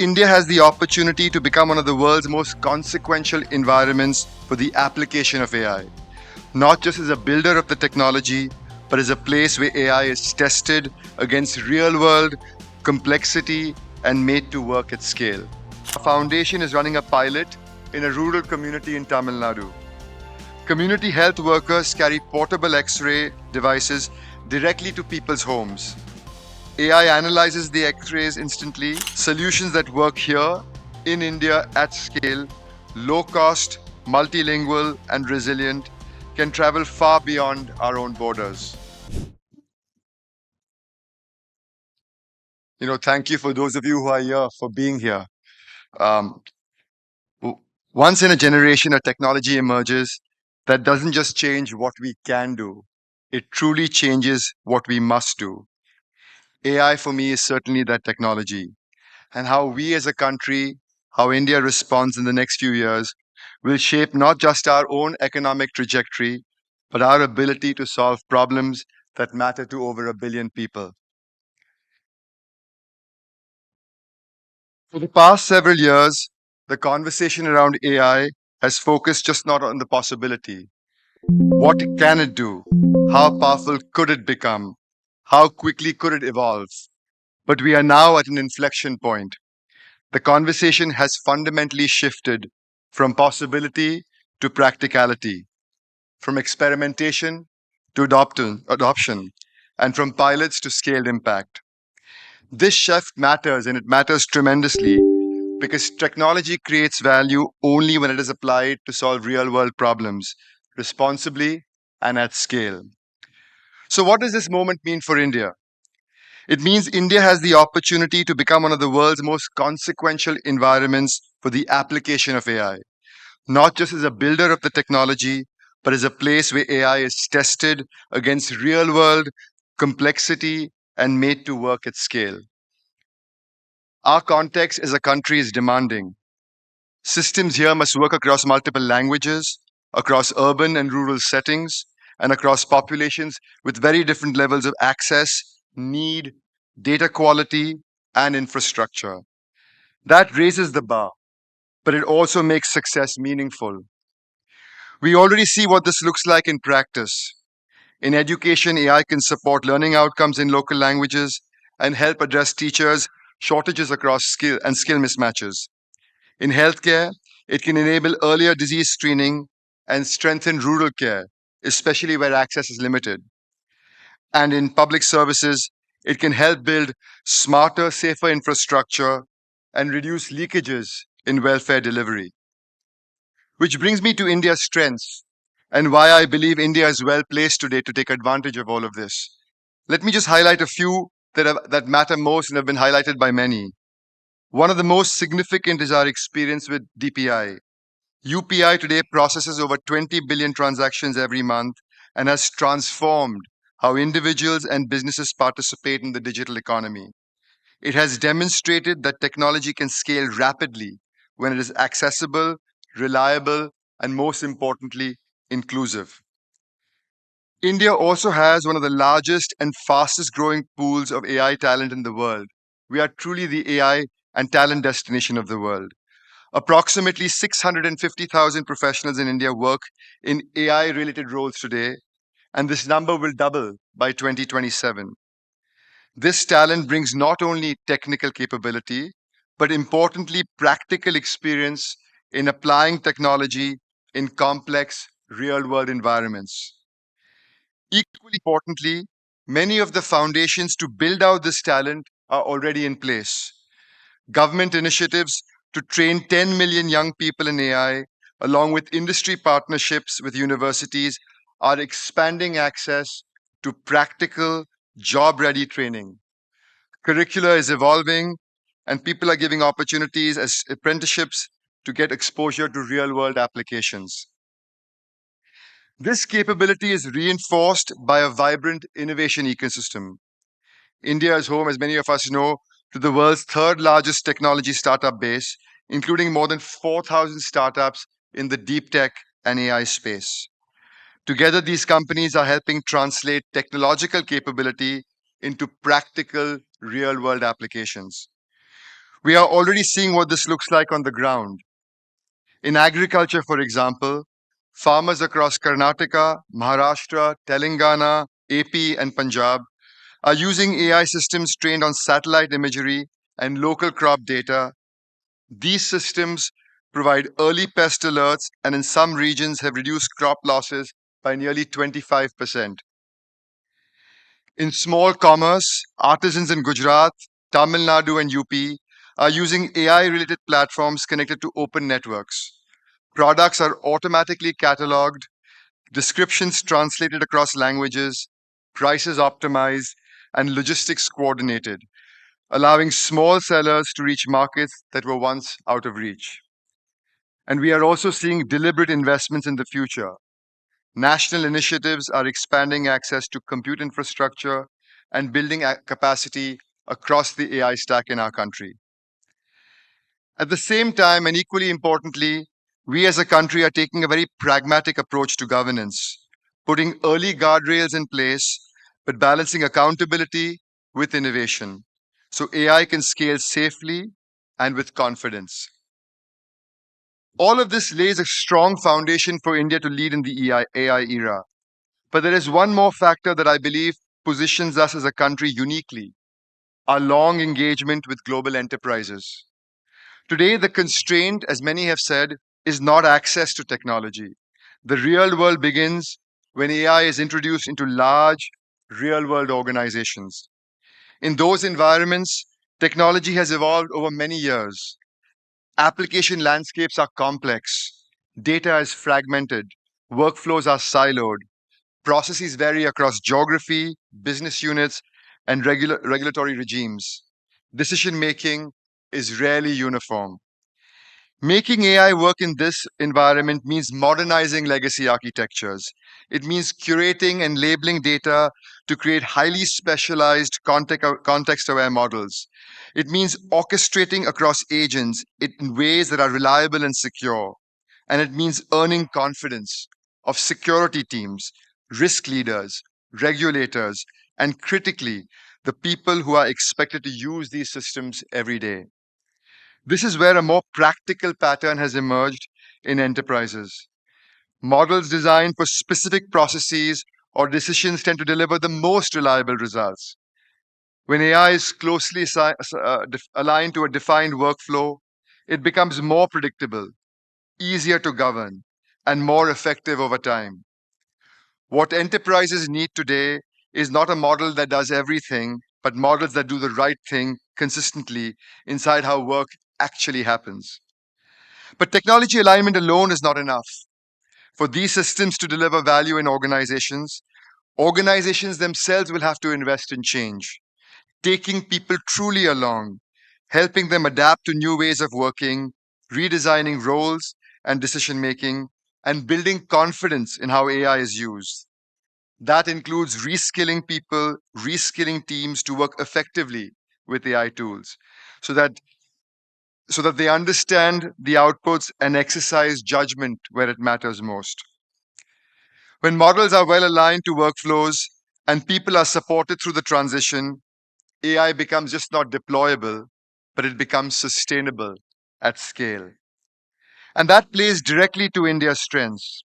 India has the opportunity to become one of the world's most consequential environments for the application of AI, not just as a builder of the technology, but as a place where AI is tested against real world complexity and made to work at scale. Our foundation is running a pilot in a rural community in Tamil Nadu. Community health workers carry portable X-ray devices directly to people's homes. AI analyzes the X-rays instantly. Solutions that work here in India at scale, low cost, multilingual, and resilient, can travel far beyond our own borders. Thank you for those of you who are here for being here. Um, Once in a generation, a technology emerges that doesn't just change what we can do, it truly changes what we must do. AI for me is certainly that technology. And how we as a country, how India responds in the next few years, will shape not just our own economic trajectory, but our ability to solve problems that matter to over a billion people. For the past several years, the conversation around AI has focused just not on the possibility. What can it do? How powerful could it become? How quickly could it evolve? But we are now at an inflection point. The conversation has fundamentally shifted from possibility to practicality, from experimentation to adoption, and from pilots to scaled impact. This shift matters, and it matters tremendously because technology creates value only when it is applied to solve real world problems responsibly and at scale. So, what does this moment mean for India? It means India has the opportunity to become one of the world's most consequential environments for the application of AI, not just as a builder of the technology, but as a place where AI is tested against real world complexity and made to work at scale. Our context as a country is demanding. Systems here must work across multiple languages, across urban and rural settings, and across populations with very different levels of access, need, data quality, and infrastructure. That raises the bar, but it also makes success meaningful. We already see what this looks like in practice. In education, AI can support learning outcomes in local languages and help address teachers' shortages across skill mismatches. In healthcare, it can enable earlier disease screening and strengthen rural care, especially where access is limited. And in public services, it can help build smarter, safer infrastructure and reduce leakages in welfare delivery. Which brings me to India's strengths and why I believe India is well placed today to take advantage of all of this. Let me just highlight a few that matter most and have been highlighted by many. One of the most significant is our experience with DPI. UPI today processes over 20 billion transactions every month and has transformed how individuals and businesses participate in the digital economy. It has demonstrated that technology can scale rapidly when it is accessible, reliable, and most importantly, inclusive. India also has one of the largest and fastest growing pools of AI talent in the world. We are truly the AI and talent destination of the world. Approximately 650,000 professionals in India work in AI related roles today, and this number will double by 2027. This talent brings not only technical capability, but importantly, practical experience in applying technology in complex real world environments. Equally importantly, many of the foundations to build out this talent are already in place. Government initiatives to train 10 million young people in AI, along with industry partnerships with universities, are expanding access to practical, job ready training. Curricula is evolving, and people are giving opportunities as apprenticeships to get exposure to real world applications. This capability is reinforced by a vibrant innovation ecosystem. India is home, as many of us know, to the world's third largest technology startup base, including more than 4,000 startups in the deep tech and AI space. Together, these companies are helping translate technological capability into practical real world applications. We are already seeing what this looks like on the ground. In agriculture, for example, farmers across Karnataka, Maharashtra, Telangana, AP, and Punjab are using AI systems trained on satellite imagery and local crop data. These systems provide early pest alerts and in some regions have reduced crop losses by nearly 25%. In small commerce, artisans in Gujarat, Tamil Nadu, and UP are using AI related platforms connected to open networks. Products are automatically cataloged, descriptions translated across languages, prices optimized, and logistics coordinated, allowing small sellers to reach markets that were once out of reach. And we are also seeing deliberate investments in the future. National initiatives are expanding access to compute infrastructure and building capacity across the AI stack in our country. At the same time, and equally importantly, we as a country are taking a very pragmatic approach to governance, putting early guardrails in place, but balancing accountability with innovation so AI can scale safely and with confidence. All of this lays a strong foundation for India to lead in the AI era. But there is one more factor that I believe positions us as a country uniquely: our long engagement with global enterprises. Today, the constraint, as many have said, is not access to technology. The real world begins when AI is introduced into large, real world organizations. In those environments, technology has evolved over many years. Application landscapes are complex, data is fragmented, workflows are siloed, processes vary across geography, business units, and regulatory regimes. Decision making is rarely uniform. Making AI work in this environment means modernizing legacy architectures. It means curating and labeling data to create highly specialized context aware models. It means orchestrating across agents in ways that are reliable and secure. And it means earning confidence of security teams, risk leaders, regulators, and critically, the people who are expected to use these systems every day. This is where a more practical pattern has emerged in enterprises. Models designed for specific processes or decisions tend to deliver the most reliable results. When AI is closely aligned to a defined workflow, it becomes more predictable, easier to govern, and more effective over time. What enterprises need today is not a model that does everything, but models that do the right thing consistently inside how work actually happens. But technology alignment alone is not enough. For these systems to deliver value in organizations, organizations themselves will have to invest in change, taking people truly along, helping them adapt to new ways of working, redesigning roles and decision making, and building confidence in how AI is used. That includes reskilling people, reskilling teams to work effectively with AI tools so that they understand the outputs and exercise judgment where it matters most. When models are well aligned to workflows and people are supported through the transition, AI becomes just not deployable, but it becomes sustainable at scale. And that plays directly to India's strengths.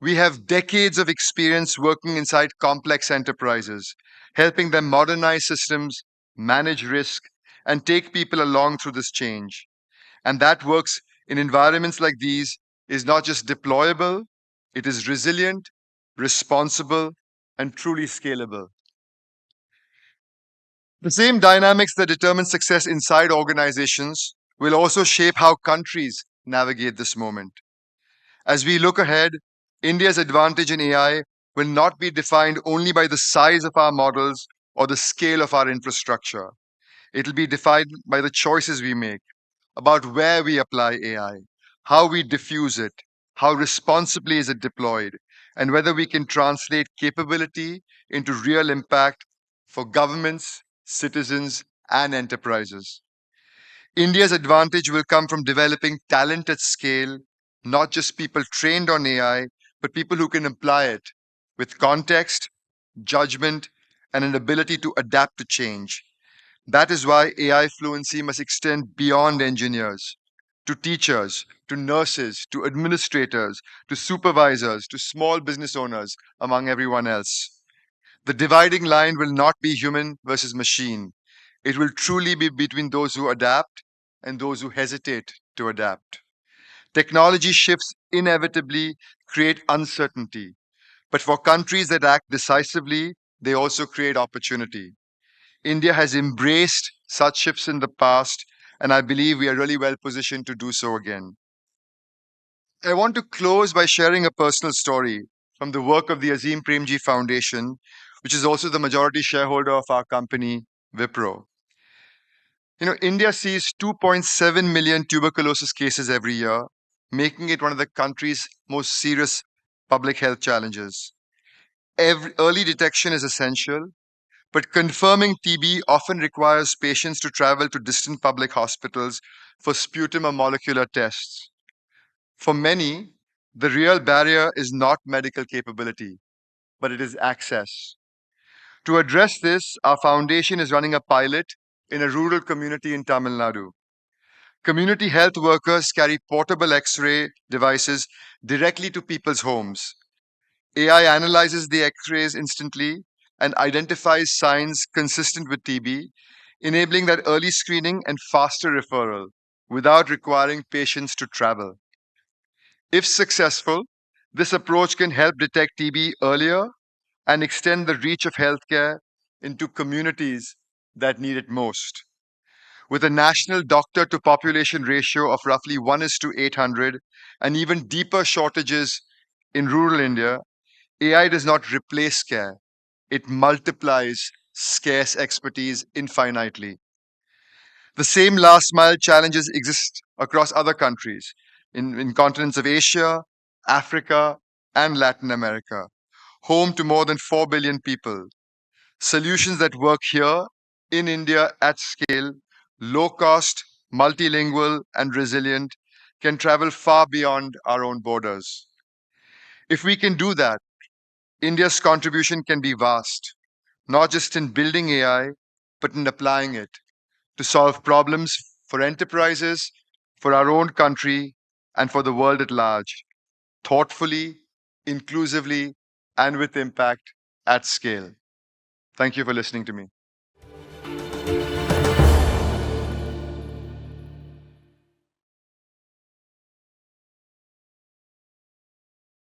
We have decades of experience working inside complex enterprises, helping them modernize systems, manage risk, and take people along through this change. And that works in environments like these is not just deployable, it is resilient, responsible, and truly scalable. The same dynamics that determine success inside organizations will also shape how countries navigate this moment. As we look ahead, India's advantage in AI will not be defined only by the size of our models or the scale of our infrastructure. It will be defined by the choices we make about where we apply AI, how we diffuse it, how responsibly is it deployed, and whether we can translate capability into real impact for governments, citizens, and enterprises. India's advantage will come from developing talent at scale, not just people trained on AI, but people who can apply it with context, judgment, and an ability to adapt to change. That is why AI fluency must extend beyond engineers to teachers, to nurses, to administrators, to supervisors, to small business owners, among everyone else. The dividing line will not be human versus machine. It will truly be between those who adapt and those who hesitate to adapt. Technology shifts inevitably create uncertainty, but for countries that act decisively, they also create opportunity. India has embraced such shifts in the past, and I believe we are really well positioned to do so again. I want to close by sharing a personal story from the work of the Azim Premji Foundation, which is also the majority shareholder of our company, Wipro. India sees 2.7 million tuberculosis cases every year, making it one of the country's most serious public health challenges. Early detection is essential, but confirming TB often requires patients to travel to distant public hospitals for sputum or molecular tests. For many, the real barrier is not medical capability, but it is access. To address this, our foundation is running a pilot in a rural community in Tamil Nadu. Community health workers carry portable X ray devices directly to people's homes. AI analyzes the X rays instantly and identifies signs consistent with TB, enabling that early screening and faster referral without requiring patients to travel. If successful, this approach can help detect TB earlier and extend the reach of healthcare into communities that need it most. With a national doctor to population ratio of roughly 1 is to 800 and even deeper shortages in rural India, AI does not replace care, it multiplies scarce expertise infinitely. The same last mile challenges exist across other countries in continents of Asia, Africa, and Latin America, home to more than 4 billion people. Solutions that work here in India at scale, low cost, multilingual, and resilient, can travel far beyond our own borders. If we can do that, India's contribution can be vast, not just in building AI, but in applying it to solve problems for enterprises, for our own country, and for the world at large, thoughtfully, inclusively, and with impact at scale. Thank you for listening to me.